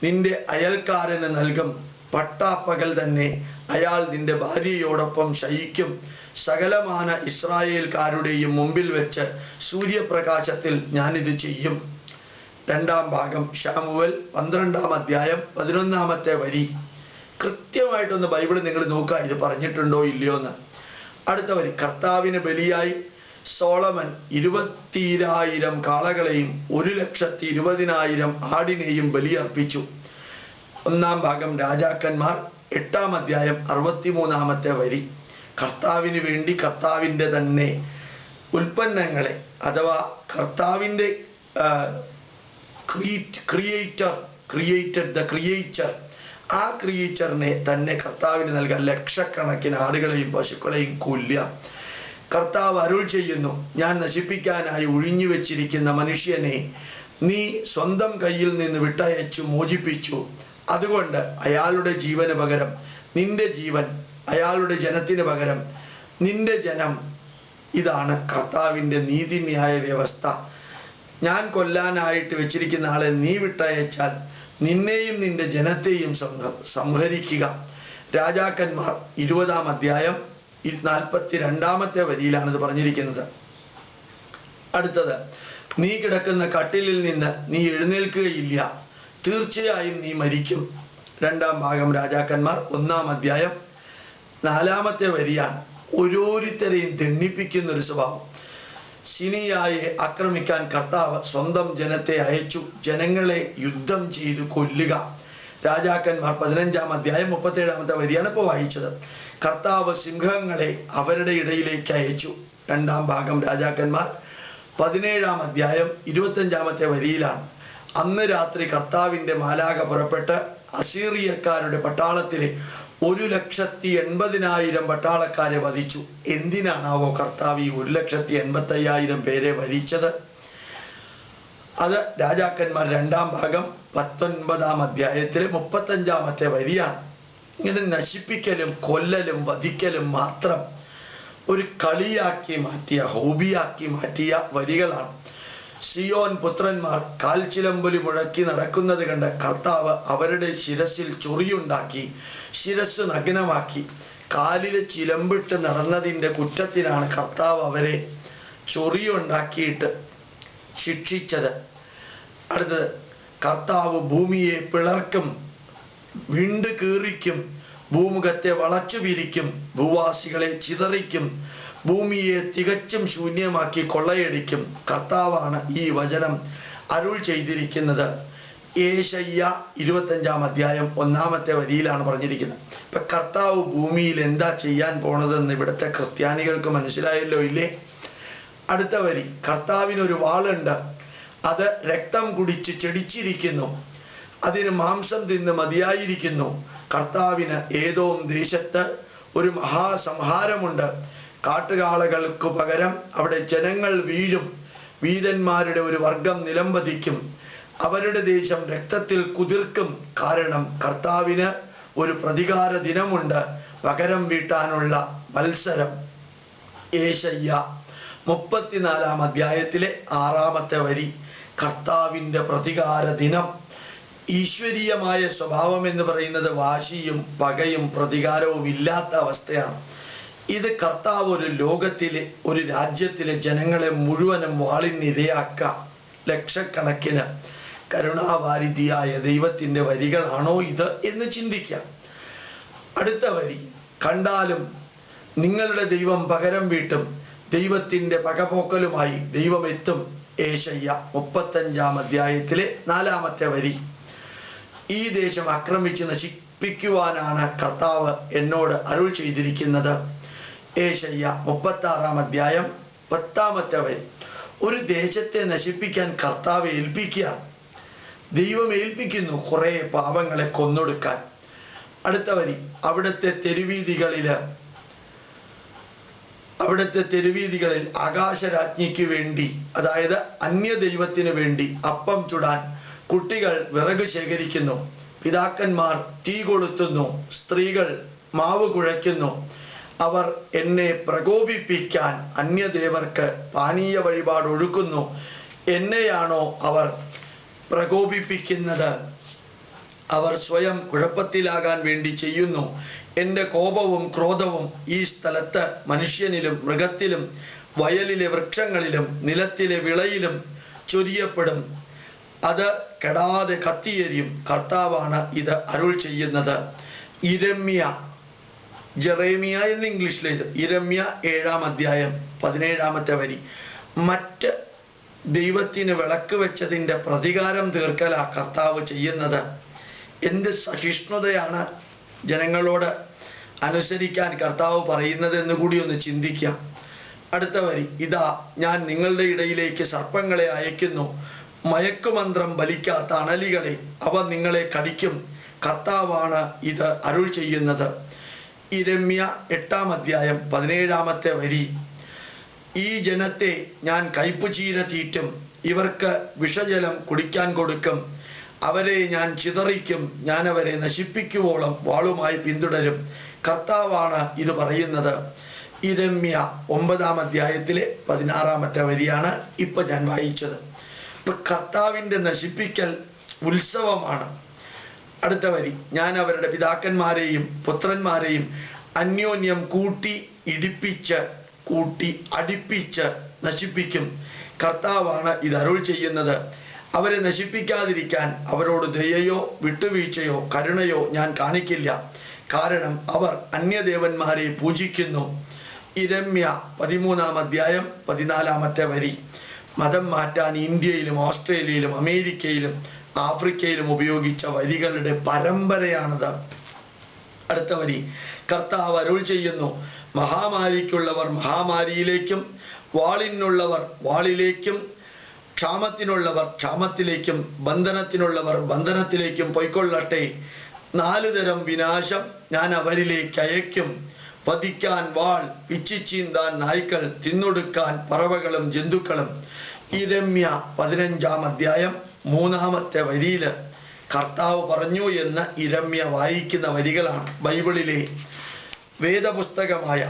നിന്റെ അയൽക്കാരന് നൽകും. പട്ടാപ്പകൽ തന്നെ അയാൾ നിന്റെ ഭാര്യയോടൊപ്പം ശയിക്കും. സകലമാന ഇസ്രായേൽക്കാരുടെയും മുമ്പിൽ വെച്ച് സൂര്യപ്രകാശത്തിൽ ഞാനിത് ചെയ്യും. 2-ാം ഭാഗം ശാമുവേൽ 12-ാം അധ്യായം 11-ാമത്തെ വരി. കൃത്യമായിട്ടൊന്ന് ബൈബിൾ നിങ്ങൾ നോക്കുക, ഇത് പറഞ്ഞിട്ടുണ്ടോ ഇല്ലയോ എന്ന്. അടുത്ത വരി. കർത്താവിന് ബലിയായി സോളമൻ 20,000 കാളകളെയും 1,20,000 ആടിനെയും ബലിയർപ്പിച്ചു. 1-ാം ഭാഗം രാജാക്കന്മാർ 8-ാം അധ്യായം 63-ാമത്തെ വരി. കർത്താവിന് വേണ്ടി കർത്താവിൻ്റെ തന്നെ ഉൽപ്പന്നങ്ങളെ, അഥവാ കർത്താവിൻ്റെ ക്രിയേറ്റർ, ആ ക്രിയേച്ചറിനെ തന്നെ കർത്താവിന് നൽകാൻ ലക്ഷക്കണക്കിന് ആടുകളെയും പശുക്കളെയും കൊല്ലുക. കർത്താവ് അരുൾ ചെയ്യുന്നു, ഞാൻ നശിപ്പിക്കാനായി ഒഴിഞ്ഞു വെച്ചിരിക്കുന്ന മനുഷ്യനെ നീ സ്വന്തം കയ്യിൽ നിന്ന് വിട്ടയച്ചു മോചിപ്പിച്ചു. അതുകൊണ്ട് അയാളുടെ ജീവന് പകരം നിന്റെ ജീവൻ, അയാളുടെ ജനത്തിന് പകരം നിന്റെ ജനം. ഇതാണ് കർത്താവിൻ്റെ നീതിന്യായ വ്യവസ്ഥ. ഞാൻ കൊല്ലാനായിട്ട് വെച്ചിരിക്കുന്ന ആളെ നീ വിട്ടയച്ചാൽ നിന്നെയും നിന്റെ ജനത്തെയും സംഹരിക്കുക. രാജാക്കന്മാർ 20-ാം അധ്യായം 42-ാമത്തെ വരിയിലാണ് ഇത് പറഞ്ഞിരിക്കുന്നത്. അടുത്തത്. നീ കിടക്കുന്ന കട്ടിലിൽ നിന്ന് നീ എഴുന്നേൽക്കുകയില്ല, തീർച്ചയായും നീ മരിക്കും. 2-ാം ഭാഗം രാജാക്കന്മാർ 1-ാം അധ്യായം 4-ാമത്തെ വരിയാണ്. ഓരോരുത്തരെയും ദണ്ഡിപ്പിക്കുന്ന ഒരു സ്വഭാവം. സിനിയായെ ആക്രമിക്കാൻ കർത്താവ് സ്വന്തം ജനത്തെ അയച്ചു. ജനങ്ങളെ യുദ്ധം ചെയ്തു കൊല്ലുക. രാജാക്കന്മാർ 15-ാം അധ്യായം 37-ാമത്തെ വരിയാണ് ഇപ്പോൾ വായിച്ചത്. കർത്താവ് സിംഹങ്ങളെ അവരുടെ ഇടയിലേക്ക് അയച്ചു. 2-ാം ഭാഗം രാജാക്കന്മാർ 17-ാം അധ്യായം 25-ാമത്തെ വരിയിലാണ്. അന്ന് രാത്രി കർത്താവിൻ്റെ മാലാഖ പുറപ്പെട്ട് അസീറിയക്കാരുടെ പട്ടാളത്തിലെ 1,80,000 പട്ടാളക്കാരെ വധിച്ചു. എന്തിനാണാവോ കർത്താവ് ഈ 1,85,000 പേരെ വധിച്ചത്? അത് രാജാക്കന്മാർ 2-ാം ഭാഗം 19-ാം അധ്യായത്തിലെ 35-ാമത്തെ വരിയാണ്. ഇങ്ങനെ നശിപ്പിക്കലും കൊല്ലലും വധിക്കലും മാത്രം ഒരു കളിയാക്കി മാറ്റിയ, ഹോബിയാക്കി മാറ്റിയ വരികളാണ്. സിയോൻ പുത്രന്മാർ കാൽച്ചിലമ്പൊലി മുഴക്കി നടക്കുന്നത് കണ്ട് കർത്താവ് അവരുടെ ശിരസിൽ ചൊറിയുണ്ടാക്കി, ശിരസ് നഗ്നമാക്കി. കാലില് ചിലമ്പിട്ട് നടന്നതിൻ്റെ കുറ്റത്തിനാണ് കർത്താവ് അവരെ ചൊറിയുണ്ടാക്കിയിട്ട് ശിക്ഷിച്ചത്. അടുത്തത്. കർത്താവ് ഭൂമിയെ പിളർക്കും, വിണ്ട് കീറിക്കും, ഭൂമുഖത്തെ വളച്ചു പിരിക്കും, ഭൂവാസികളെ ചിതറിക്കും, ഭൂമിയെ തികച്ചും ശൂന്യമാക്കി കൊള്ളയടിക്കും. കർത്താവാണ് ഈ വചനം അരുൾ ചെയ്തിരിക്കുന്നത്. യേശയ്യ 25-ാം അധ്യായം 1-ാമത്തെ വരിയിലാണ് പറഞ്ഞിരിക്കുന്നത്. ഇപ്പൊ കർത്താവ് ഭൂമിയിൽ എന്താ ചെയ്യാൻ പോണതെന്ന് ഇവിടുത്തെ ക്രിസ്ത്യാനികൾക്ക് മനസ്സിലായല്ലോ ഇല്ലേ? അടുത്ത വരി. കർത്താവിനൊരു വാളുണ്ട്, അത് രക്തം കുടിച്ച് ചെടിച്ചിരിക്കുന്നു, അതിന് മാംസം തിന്ന് മതിയായിരിക്കുന്നു. കർത്താവിന് ഏദോം ദേശത്ത് ഒരു മഹാസംഹാരമുണ്ട്. കാട്ടുകാളകൾക്ക് പകരം അവിടെ ജനങ്ങൾ വീഴും. വീരന്മാരുടെ ഒരു വർഗം നിലംപതിക്കും. അവരുടെ ദേശം രക്തത്തിൽ കുതിർക്കും. കാരണം കർത്താവിന് ഒരു പ്രതികാര ദിനമുണ്ട്, പകരം വീട്ടാനുള്ള മത്സരം. യേശയ്യ 34-ാം അധ്യായത്തിലെ 6-ാമത്തെ വരി. കർത്താവിൻ്റെ പ്രതികാര ദിനം. ഈശ്വരീയമായ സ്വഭാവം എന്ന് പറയുന്നത് വാശിയും പകയും പ്രതികാരവും ഇല്ലാത്ത അവസ്ഥയാണ്. ഇത് കർത്താവ് ഒരു ലോകത്തിലെ, ഒരു രാജ്യത്തിലെ ജനങ്ങളെ മുഴുവനും വാളിനിരയാക്ക, ലക്ഷക്കണക്കിന് കരുണാവാരിധിയായ ദൈവത്തിൻ്റെ വരികളാണോ ഇത് എന്ന് ചിന്തിക്കാം. അടുത്ത വരി. കണ്ടാലും നിങ്ങളുടെ ദൈവം പകരം വീട്ടും, ദൈവത്തിൻ്റെ പകപോക്കലുമായി ദൈവം എത്തും. യേശയ്യ 35-ാം അധ്യായത്തിലെ 4-ാമത്തെ വരി. ഈ ദേശം ആക്രമിച്ച് നശിപ്പിക്കുവാനാണ് കർത്താവ് എന്നോട് അരുൾ ചെയ്തിരിക്കുന്നത്. ഏശയ്യ 36 10 ഒരു ദേശത്തെ നശിപ്പിക്കാൻ കർത്താവ് ഏൽപ്പിക്കുക. ദൈവം ഏൽപ്പിക്കുന്നു കുറെ പാപങ്ങളെ കൊന്നൊടുക്കാൻ. അടുത്ത വരി, അവിടുത്തെ തെരുവീതികളിൽ ആകാശരാജ്ഞിക്ക് വേണ്ടി, അതായത് അന്യ ദൈവത്തിന് വേണ്ടി അപ്പം ചുടാൻ കുട്ടികൾ വിറക് ശേഖരിക്കുന്നു, പിതാക്കന്മാർ തീ കൊളുത്തുന്നു, സ്ത്രീകൾ മാവ് കുഴയ്ക്കുന്നു. അവർ എന്നെ പ്രകോപിപ്പിക്കാൻ അന്യദേവർക്ക് പാനീയ വഴിപാട് ഒഴുക്കുന്നു. എന്നെയാണോ അവർ പ്രകോപിപ്പിക്കുന്നത്? അവർ സ്വയം കുഴപ്പത്തിലാകാൻ വേണ്ടി ചെയ്യുന്നു. എൻ്റെ കോപവും ക്രോധവും ഈ സ്ഥലത്ത് മനുഷ്യനിലും മൃഗത്തിലും വയലിലെ വൃക്ഷങ്ങളിലും നിലത്തിലെ വിളയിലും ചൊരിയപ്പെടും. അത് കെടാതെ കത്തിയെരിയും. കർത്താവാണ് ഇത് അരുൾ ചെയ്യുന്നത്. ജെറേമിയ എന്ന് ഇംഗ്ലീഷിലേത്. ഇരമ്യ 7 17 മറ്റ് ദൈവത്തിന് വിളക്ക് വെച്ചതിൻ്റെ പ്രതികാരം തീർക്കലാ കർത്താവ് ചെയ്യുന്നത്. എന്ത് സഹിഷ്ണുതയാണ് ജനങ്ങളോട് അനുസരിക്കാൻ കർത്താവ് പറയുന്നത് എന്ന് കൂടി ഒന്ന് ചിന്തിക്കാം. അടുത്ത വരി, ഇതാ ഞാൻ നിങ്ങളുടെ ഇടയിലേക്ക് സർപ്പങ്ങളെ അയക്കുന്നു, മയക്കുമന്ത്രം ബലിക്കാത്ത അണലികളെ, അവ നിങ്ങളെ കടിക്കും. കർത്താവാണ് ഇത് അരുൾ ചെയ്യുന്നത്. ഇരമ്യ 8 17 ഈ ജനത്തെ ഞാൻ കയ്പുചീര തീറ്റും, ഇവർക്ക് വിഷജലം കുടിക്കാൻ കൊടുക്കും. അവരെ ഞാൻ ചിതറിക്കും, ഞാൻ അവരെ നശിപ്പിക്കുവോളം വാളുമായി പിന്തുടരും. കർത്താവാണ് ഇത് പറയുന്നത്. ഇരമ്യ 9 16 ഇപ്പൊ ഞാൻ വായിച്ചത്. ഇപ്പൊ കർത്താവിൻ്റെ നശിപ്പിക്കൽ ഉത്സവമാണ്. അടുത്ത വരി, ഞാൻ അവരുടെ പിതാക്കന്മാരെയും പുത്രന്മാരെയും അന്യോന്യം കൂട്ടി അടിപ്പിച്ച് നശിപ്പിക്കും. കർത്താവാണ് ഇത് അരുൾ ചെയ്യുന്നത്. അവരെ നശിപ്പിക്കാതിരിക്കാൻ അവരോട് ദയയോ വിട്ടുവീഴ്ചയോ കരുണയോ ഞാൻ കാണിക്കില്ല. കാരണം അവർ അന്യദേവന്മാരെ പൂജിക്കുന്നു. ഇരമ്യ 13 14 മതം മാറ്റാൻ ഇന്ത്യയിലും ഓസ്ട്രേലിയയിലും അമേരിക്കയിലും ആഫ്രിക്കയിലും ഉപയോഗിച്ച വരികളുടെ പരമ്പരയാണത്. അടുത്ത വരി, കർത്താവ് അരുൾ ചെയ്യുന്നു, മഹാമാരിക്കുള്ളവർ മഹാമാരിയിലേക്കും വാളിനുള്ളവർ വാളിലേക്കും ക്ഷാമത്തിനുള്ളവർ ക്ഷാമത്തിലേക്കും ബന്ധനത്തിനുള്ളവർ ബന്ധനത്തിലേക്കും പൊയ്ക്കൊള്ളട്ടെ. 4 തരം വിനാശം ഞാൻ അവരിലേക്ക് അയക്കും. വധിക്കാൻ വാൾ, പിച്ചിച്ചീന്താൻ നായ്ക്കൾ, തിന്നൊടുക്കാൻ പറവകളും ജന്തുക്കളും. ഇരമ്യ 15 3 കർത്താവ് പറഞ്ഞു എന്ന് ഇരമ്യ വായിക്കുന്ന വരികളാണ്. ബൈബിളിലെ വേദപുസ്തകമായ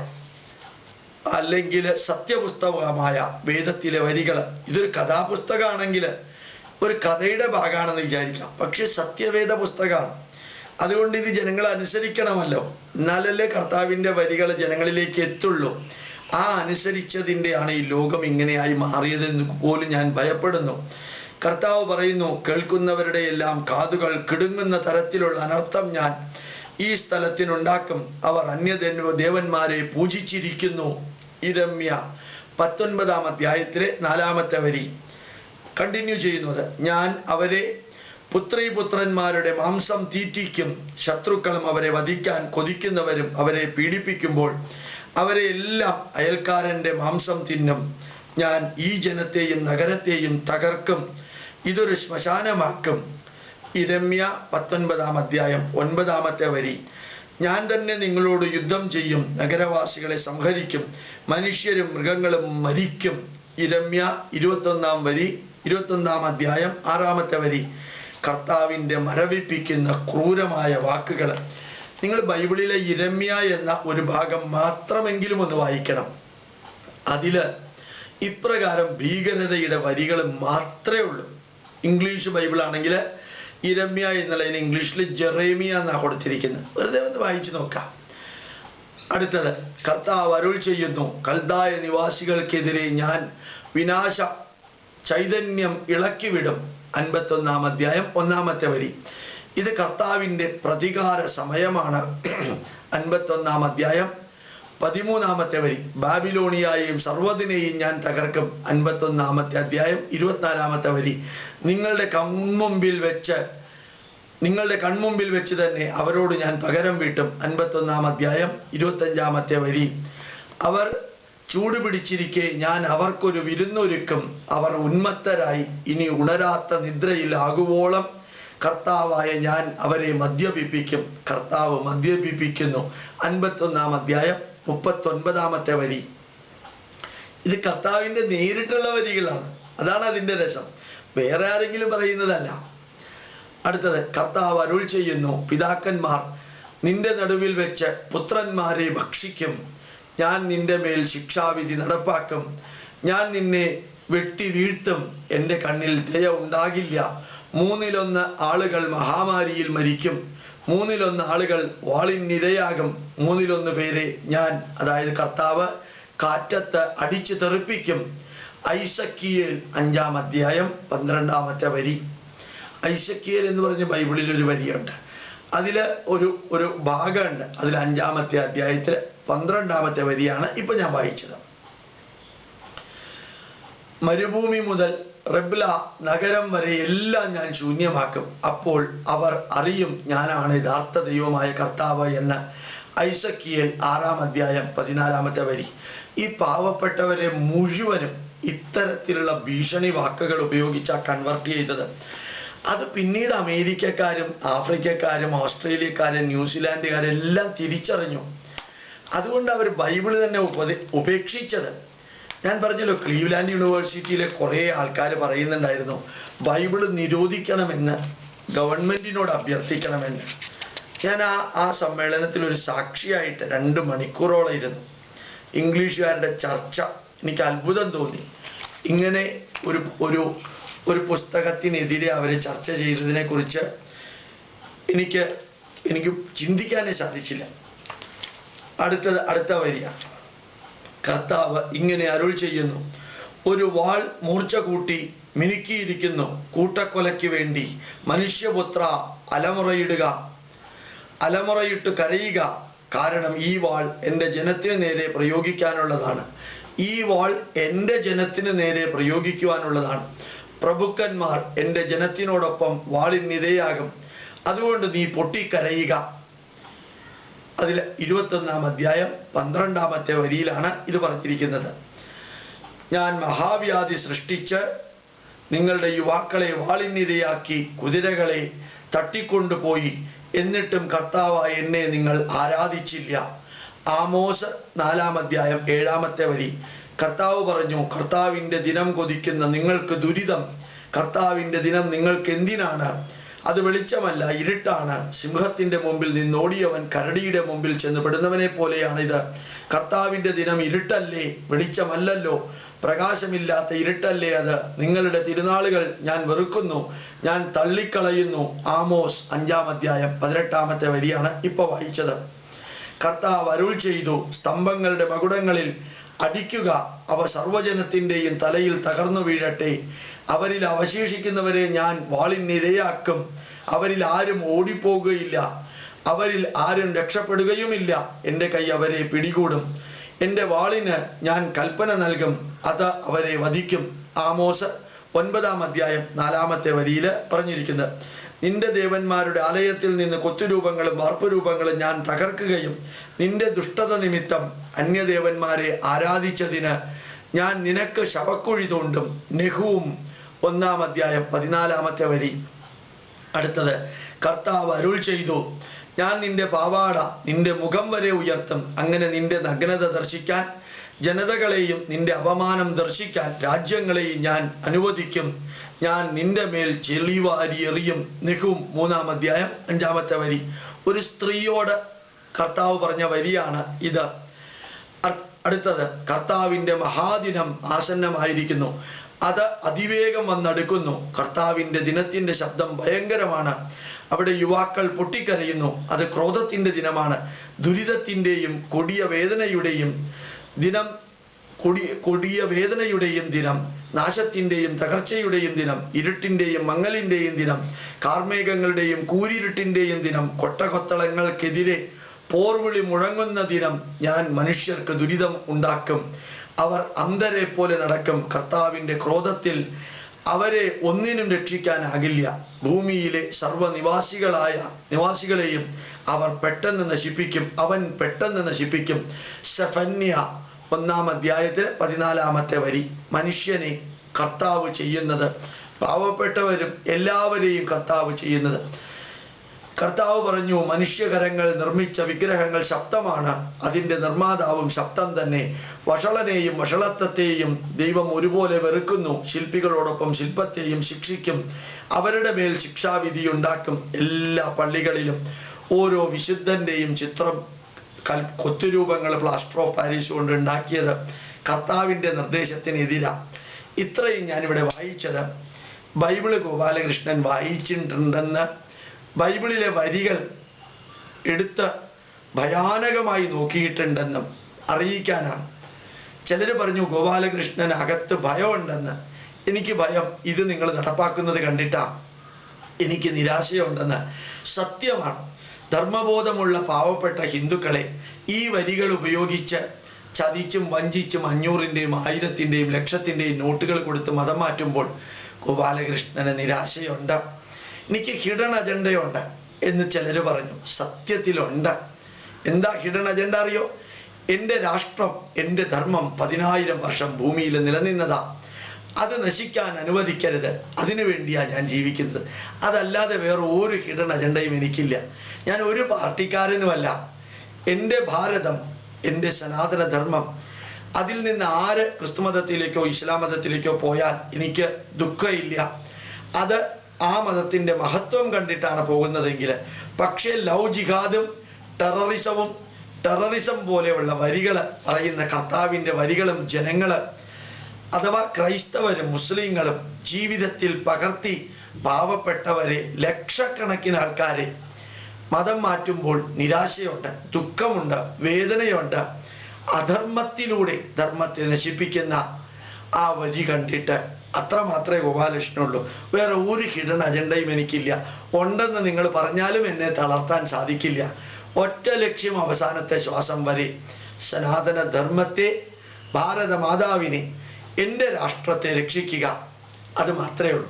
അല്ലെങ്കിൽ സത്യപുസ്തകമായ വേദത്തിലെ വരികൾ. ഇതൊരു കഥാപുസ്തകമാണെങ്കിൽ ഒരു കഥയുടെ ഭാഗമാണെന്ന് വിചാരിക്കാം, പക്ഷെ സത്യവേദ പുസ്തകമാണ്. അതുകൊണ്ട് ഇത് ജനങ്ങൾ അനുസരിക്കണമല്ലോ, എന്നാലല്ലേ കർത്താവിൻ്റെ വരികൾ ജനങ്ങളിലേക്ക് എത്തുള്ളൂ. ആ അനുസരിച്ചതിൻ്റെയാണ് ഈ ലോകം ഇങ്ങനെയായി മാറിയതെന്ന് പോലും ഞാൻ ഭയപ്പെടുന്നു. കർത്താവ് പറയുന്നു, കേൾക്കുന്നവരുടെ എല്ലാം കാതുകൾ കിടുങ്ങുന്ന തരത്തിലുള്ള അനർത്ഥം ഞാൻ ഈ സ്ഥലത്തിനുണ്ടാക്കും. അവർ അന്യദേവന്മാരെ പൂജിച്ചിരിക്കുന്നു. ഇരമ്യ 19 4 കണ്ടിന്യൂ ചെയ്യുന്നത്, ഞാൻ അവരെ പുത്രീപുത്രന്മാരുടെ മാംസം തീറ്റിക്കും. ശത്രുക്കളും അവരെ വധിക്കാൻ കൊതിക്കുന്നവരും അവരെ പീഡിപ്പിക്കുമ്പോൾ അവരെ എല്ലാം അയൽക്കാരൻ്റെ മാംസം തിന്നും. ഞാൻ ഈ ജനത്തെയും നഗരത്തെയും തകർക്കും, ഇതൊരു ശ്മശാനമാക്കും. ഇരമ്യ 19 9 ഞാൻ തന്നെ നിങ്ങളോട് യുദ്ധം ചെയ്യും, നഗരവാസികളെ സംഹരിക്കും, മനുഷ്യരും മൃഗങ്ങളും മരിക്കും. ഇരമ്യ 21 6 കർത്താവിൻ്റെ മരവിപ്പിക്കുന്ന ക്രൂരമായ വാക്കുകൾ. നിങ്ങൾ ബൈബിളിലെ ഇരമ്യ എന്ന ഒരു ഭാഗം മാത്രമെങ്കിലും ഒന്ന് വായിക്കണം. അതില് ഇപ്രകാരം ഭീകരതയുടെ വരികൾ മാത്രമേ ഉള്ളൂ. ഇംഗ്ലീഷ് ബൈബിൾ ആണെങ്കിൽ ഇരമ്യ എന്നുള്ളതിന് ഇംഗ്ലീഷിൽ ജെറേമിയ എന്നാണ് കൊടുത്തിരിക്കുന്നത്. വെറുതെ ഒന്ന് വായിച്ചു നോക്കാം. അടുത്തത്, കർത്താവ് അരുൾ ചെയ്യുന്നു, കൽദായ നിവാസികൾക്കെതിരെ ഞാൻ വിനാശ ചൈതന്യം ഇളക്കിവിടും. 51 1 ഇത് കർത്താവിൻ്റെ പ്രതികാര സമയമാണ്. 51 13 ബാബിലോണിയായെയും സർവ്വതിനെയും ഞാൻ തകർക്കും. 51 24 നിങ്ങളുടെ കൺമുമ്പിൽ വെച്ച് നിങ്ങളുടെ കൺമുമ്പിൽ വെച്ച് തന്നെ അവരോട് ഞാൻ പകരം വീട്ടും. 51-ാം അധ്യായം 25-ാമത്തെ വരി. അവർ ചൂട് പിടിച്ചിരിക്കെ ഞാൻ അവർക്കൊരു വിരുന്നൊരുക്കും. അവർ ഉന്മത്തരായി ഇനി ഉണരാത്ത നിദ്രയിൽ ആകുവോളം കർത്താവായ ഞാൻ അവരെ മദ്യപിപ്പിക്കും. കർത്താവ് മദ്യപിപ്പിക്കുന്നു. 51-ാം അധ്യായം 39-ാമത്തെ വരി. ഇത് കർത്താവിന്റെ നേരിട്ടുള്ള വരികളാണ്. അതാണ് അതിന്റെ രസം, വേറെ ആരെങ്കിലും പറയുന്നതല്ല. അടുത്തത്, കർത്താവ് അരുൾ ചെയ്യുന്നു, പിതാക്കന്മാർ നിന്റെ നടുവിൽ വെച്ച് പുത്രന്മാരെ ഭക്ഷിക്കും. ഞാൻ നിന്റെ മേൽ ശിക്ഷാവിധി നടപ്പാക്കും. ഞാൻ നിന്നെ വെട്ടി വീഴ്ത്തും. എൻ്റെ കണ്ണിൽ ദയ ഉണ്ടാകില്ല. 1/3 ആളുകൾ മഹാമാരിയിൽ മരിക്കും. 1/3 ആളുകൾ വാളിനിരയാകും. 1/3 പേരെ ഞാൻ, അതായത് കർത്താവ്, കാറ്റത്ത് അടിച്ചു തെറിപ്പിക്കും. ഐസക്കിയേൽ 5-ാം അധ്യായം 12-ാമത്തെ വരി. ഐസക്കിയേൽ എന്ന് പറഞ്ഞ ബൈബിളിൽ ഒരു വരിയുണ്ട്. അതില് ഒരു ഭാഗമുണ്ട്. അതിൽ 5-ാമത്തെ അധ്യായത്തിൽ 12-ാമത്തെ വരിയാണ് ഇപ്പൊ ഞാൻ വായിച്ചത്. മരുഭൂമി മുതൽ റബ്ല നഗരം വരെ എല്ലാം ഞാൻ ശൂന്യമാക്കും. അപ്പോൾ അവർ അറിയും ഞാനാണ് യഥാർത്ഥ ദൈവമായ കർത്താവ് എന്ന്. ഐസക്കിയേൽ 6-ാം അധ്യായം 14-ാമത്തെ വരി. ഈ പാവപ്പെട്ടവരെ മുഴുവനും ഇത്തരത്തിലുള്ള ഭീഷണി വാക്കുകൾ ഉപയോഗിച്ചാ കൺവെർട്ട് ചെയ്തത്. അത് പിന്നീട് അമേരിക്കക്കാരും ആഫ്രിക്കക്കാരും ഓസ്ട്രേലിയക്കാരും ന്യൂസിലാൻഡുകാരും എല്ലാം തിരിച്ചറിഞ്ഞു. അതുകൊണ്ട് അവർ ബൈബിള് തന്നെ ഉപേക്ഷിച്ചത്. ഞാൻ പറഞ്ഞല്ലോ, ക്ലീവ്ലാൻഡ് യൂണിവേഴ്സിറ്റിയിലെ കുറേ ആൾക്കാർ പറയുന്നുണ്ടായിരുന്നു ബൈബിള് നിരോധിക്കണമെന്ന്, ഗവൺമെന്റിനോട് അഭ്യർത്ഥിക്കണമെന്ന്. ഞാൻ ആ സമ്മേളനത്തിൽ ഒരു സാക്ഷിയായിട്ട് 2 മണിക്കൂറോളം ഇരുന്നു. ഇംഗ്ലീഷുകാരുടെ ചർച്ച എനിക്ക് അത്ഭുതം തോന്നി. ഇങ്ങനെ ഒരു പുസ്തകത്തിനെതിരെ അവർ ചർച്ച ചെയ്തതിനെ കുറിച്ച് എനിക്ക് ചിന്തിക്കാനേ സാധിച്ചില്ല. അടുത്ത വരിക. കർത്താവ് ഇങ്ങനെ അരുൾ ചെയ്യുന്നു, ഒരു വാൾ മൂർച്ച കൂട്ടി മിനുക്കിയിരിക്കുന്നു. കൂട്ടക്കൊലയ്ക്ക് വേണ്ടി മനുഷ്യപുത്ര അലമുറയിട്ട് കരയുക. കാരണം ഈ വാൾ എൻ്റെ ജനത്തിന് നേരെ പ്രയോഗിക്കാനുള്ളതാണ്. ഈ വാൾ എൻ്റെ ജനത്തിന് നേരെ പ്രയോഗിക്കുവാനുള്ളതാണ്. പ്രഭുക്കന്മാർ എൻ്റെ ജനത്തിനോടൊപ്പം വാളിനിരയാകും. അതുകൊണ്ട് നീ പൊട്ടിക്കരയുക. അതിൽ 21-ാം അധ്യായം 12-ാമത്തെ വരിയിലാണ് ഇത് പറഞ്ഞിരിക്കുന്നത്. ഞാൻ മഹാവ്യാധി സൃഷ്ടിച്ച് നിങ്ങളുടെ യുവാക്കളെ വാളിനിരയാക്കി കുതിരകളെ തട്ടിക്കൊണ്ടുപോയി. എന്നിട്ടും കർത്താവായ എന്നെ നിങ്ങൾ ആരാധിച്ചില്ല. ആമോസ് 4-ാം അധ്യായം 7-ാമത്തെ വരി. കർത്താവ് പറഞ്ഞു, കർത്താവിൻ്റെ ദിനം കൊതിക്കുന്ന നിങ്ങൾക്ക് ദുരിതം. കർത്താവിൻ്റെ ദിനം നിങ്ങൾക്ക് എന്തിനാണ്? അത് വെളിച്ചമല്ല, ഇരുട്ടാണ്. സിംഹത്തിന്റെ മുമ്പിൽ നിന്നോടിയവൻ കരടിയുടെ മുമ്പിൽ ചെന്ന് പെടുന്നവനെ പോലെയാണിത്. കർത്താവിൻ്റെ ദിനം ഇരുട്ടല്ലേ, വെളിച്ചമല്ലല്ലോ. പ്രകാശമില്ലാത്ത ഇരുട്ടല്ലേ അത്. നിങ്ങളുടെ തിരുനാളുകൾ ഞാൻ വെറുക്കുന്നു, ഞാൻ തള്ളിക്കളയുന്നു. ആമോസ് 5-ാം അധ്യായം 18-ാമത്തെ വരിയാണ് ഇപ്പൊ വായിച്ചത്. കർത്താവ് അരുൾ ചെയ്തു, സ്തംഭങ്ങളുടെ മകുടങ്ങളിൽ അടിക്കുക. അവ സർവ്വജനത്തിൻ്റെയും തലയിൽ തകർന്നു വീഴട്ടെ. അവരിൽ അവശേഷിക്കുന്നവരെ ഞാൻ വാളിനിരയാക്കും. അവരിൽ ആരും ഓടിപ്പോകുകയില്ല, അവരിൽ ആരും രക്ഷപ്പെടുകയുമില്ല. എൻ്റെ കൈ അവരെ പിടികൂടും. എൻ്റെ വാളിന് ഞാൻ കൽപ്പന നൽകും, അത് അവരെ വധിക്കും. ആമോസ് 9-ാം അധ്യായം 4-ാമത്തെ വരിയിൽ പറഞ്ഞിരിക്കുന്നത്. നിന്റെ ദേവന്മാരുടെ ആലയത്തിൽ നിന്ന് കൊത്തുരൂപങ്ങളും വാർപ്പുരൂപങ്ങളും ഞാൻ തകർക്കുകയും നിന്റെ ദുഷ്ടത നിമിത്തം അന്യദേവന്മാരെ ആരാധിച്ചതിന് ഞാൻ നിനക്ക് ശവക്കുഴി തോണ്ടും. നെഹൂം 1-ാം അധ്യായം 14-ാമത്തെ വരി. അടുത്തത്, കർത്താവ് അരുൾ ചെയ്തു, ഞാൻ നിന്റെ പാവാട നിന്റെ മുഖം വരെ ഉയർത്തും. അങ്ങനെ നിന്റെ നഗ്നത ദർശിക്കാൻ ജനതകളെയും നിന്റെ അപമാനം ദർശിക്കാൻ രാജ്യങ്ങളെയും ഞാൻ അനുവദിക്കും. ഞാൻ നിന്റെ മേൽ ചെളിവാരി എറിയും. നെഹൂം 3-ാം അധ്യായം 5-ാമത്തെ വരി. ഒരു സ്ത്രീയോട് കർത്താവ് പറഞ്ഞ വരിയാണ് ഇത്. അടുത്തത്, കർത്താവിൻ്റെ മഹാദിനം ആസന്നമായിരിക്കുന്നു, അത് അതിവേഗം വന്നടുക്കുന്നു. കർത്താവിൻ്റെ ദിനത്തിൻ്റെ ശബ്ദം ഭയങ്കരമാണ്, അവിടെ യുവാക്കൾ പൊട്ടിക്കരയുന്നു. അത് ക്രോധത്തിൻ്റെ ദിനമാണ്, ദുരിതത്തിൻ്റെയും കൊടിയ വേദനയുടെയും ദിനം, കൊടിയ വേദനയുടെയും ദിനം, നാശത്തിൻ്റെയും തകർച്ചയുടെയും ദിനം, ഇരുട്ടിൻ്റെയും മങ്ങലിൻ്റെയും ദിനം, കാർമേഘങ്ങളുടെയും കൂരിരുട്ടിൻ്റെയും ദിനം, കൊട്ടകൊത്തളങ്ങൾക്കെതിരെ പോർവിളി മുഴങ്ങുന്ന ദിനം. ഞാൻ മനുഷ്യർക്ക് ദുരിതം ഉണ്ടാക്കും, അവർ അന്ധരെ പോലെ നടക്കും. കർത്താവിൻ്റെ ക്രോധത്തിൽ അവരെ ഒന്നിനും രക്ഷിക്കാനാകില്ല. ഭൂമിയിലെ നിവാസികളെയും അവർ പെട്ടെന്ന് നശിപ്പിക്കും, അവൻ പെട്ടെന്ന് നശിപ്പിക്കും. സെഫന്യ 1-ാം അധ്യായത്തിൽ 14-ാമത്തെ വരി. മനുഷ്യനെ കർത്താവ് ചെയ്യുന്നത്, പാവപ്പെട്ടവരും എല്ലാവരെയും കർത്താവ് ചെയ്യുന്നത്. കർത്താവ് പറഞ്ഞു, മനുഷ്യകരങ്ങൾ നിർമ്മിച്ച വിഗ്രഹങ്ങൾ ശബ്ദമാണ്, അതിൻ്റെ നിർമ്മാതാവും ശബ്ദം തന്നെ. വഷളനെയും വഷളത്വത്തെയും ദൈവം ഒരുപോലെ വെറുക്കുന്നു. ശില്പികളോടൊപ്പം ശില്പത്തെയും ശിക്ഷിക്കും, അവരുടെ മേൽ ശിക്ഷാവിധി ഉണ്ടാക്കും. എല്ലാ പള്ളികളിലും ഓരോ വിശുദ്ധന്റെയും ചിത്രം, കൊത്തുരൂപങ്ങൾ പ്ലാസ്റ്റർ ഓഫ് പാരീസ് കൊണ്ട് ഉണ്ടാക്കിയത് കർത്താവിൻ്റെ നിർദ്ദേശത്തിനെതിരാണ്. ഇത്രയും ഞാനിവിടെ വായിച്ചത് ബൈബിള് ഗോപാലകൃഷ്ണൻ വായിച്ചിട്ടുണ്ടെന്ന് ബൈബിളിലെ വരികൾ എടുത്ത് ഭയാനകമായി നോക്കിയിട്ടുണ്ടെന്നും അറിയിക്കാനാണ്. ചിലർ പറഞ്ഞു ഗോപാലകൃഷ്ണൻ അകത്ത് ഭയമുണ്ടെന്ന്. എനിക്ക് ഭയം ഇത് നിങ്ങൾ നടപ്പാക്കുന്നത് കണ്ടിട്ടാ എനിക്ക് നിരാശയുണ്ടെന്ന്. സത്യമാണ്. ധർമ്മബോധമുള്ള പാവപ്പെട്ട ഹിന്ദുക്കളെ ഈ വരികൾ ഉപയോഗിച്ച് ചതിച്ചും വഞ്ചിച്ചും 500-ന്റെയും 1000-ന്റെയും ലക്ഷത്തിന്റെയും നോട്ടുകൾ കൊടുത്ത് മതം മാറ്റുമ്പോൾ ഗോപാലകൃഷ്ണന് നിരാശയുണ്ട്. എനിക്ക് ഹിഡൻ അജണ്ടയുണ്ട് എന്ന് ചിലർ പറഞ്ഞു. സത്യത്തിലുണ്ട്. എന്താ ഹിഡൻ അജണ്ട അറിയോ? എൻ്റെ രാഷ്ട്രം, എൻ്റെ ധർമ്മം 10,000 വർഷം ഭൂമിയിൽ നിലനിന്നതാ. അത് നശിക്കാൻ അനുവദിക്കരുത്. അതിനു വേണ്ടിയാണ് ഞാൻ ജീവിക്കുന്നത്. അതല്ലാതെ വേറെ ഒരു ഹിഡൻ അജണ്ടയും എനിക്കില്ല. ഞാൻ ഒരു പാർട്ടിക്കാരനുമല്ല. എൻ്റെ ഭാരതം, എൻ്റെ സനാതന ധർമ്മം, അതിൽ നിന്ന് ആര് ക്രിസ്തുമതത്തിലേക്കോ ഇസ്ലാം മതത്തിലേക്കോ പോയാൽ എനിക്ക് ദുഃഖമില്ല. അത് ആ മതത്തിൻ്റെ മഹത്വം കണ്ടിട്ടാണ് പോകുന്നതെങ്കിൽ. പക്ഷേ ലവ് ജിഹാദും ടെററിസം പോലെയുള്ള വരികൾ പറയുന്ന കർത്താവിൻ്റെ വരികളും ജനങ്ങൾ അഥവാ ക്രൈസ്തവരും മുസ്ലിങ്ങളും ജീവിതത്തിൽ പകർത്തി പാവപ്പെട്ടവരെ, ലക്ഷക്കണക്കിന് ആൾക്കാരെ മതം മാറ്റുമ്പോൾ നിരാശയുണ്ട്, ദുഃഖമുണ്ട്, വേദനയുണ്ട്. അധർമ്മത്തിലൂടെ ധർമ്മത്തെ നശിപ്പിക്കുന്ന ആ വരി കണ്ടിട്ട് അത്ര മാത്രമേ ഗോപാലകൃഷ്ണനുള്ളൂ. വേറെ ഒരു ഹിഡൻ അജണ്ടയും എനിക്കില്ല. ഉണ്ടെന്ന് നിങ്ങൾ പറഞ്ഞാലും എന്നെ തളർത്താൻ സാധിക്കില്ല. ഒറ്റ ലക്ഷ്യം, അവസാനത്തെ ശ്വാസം വരെ സനാതന ധർമ്മത്തെ, ഭാരത മാതാവിനെ, എൻ്റെ രാഷ്ട്രത്തെ രക്ഷിക്കുക. അത് മാത്രമേ ഉള്ളൂ.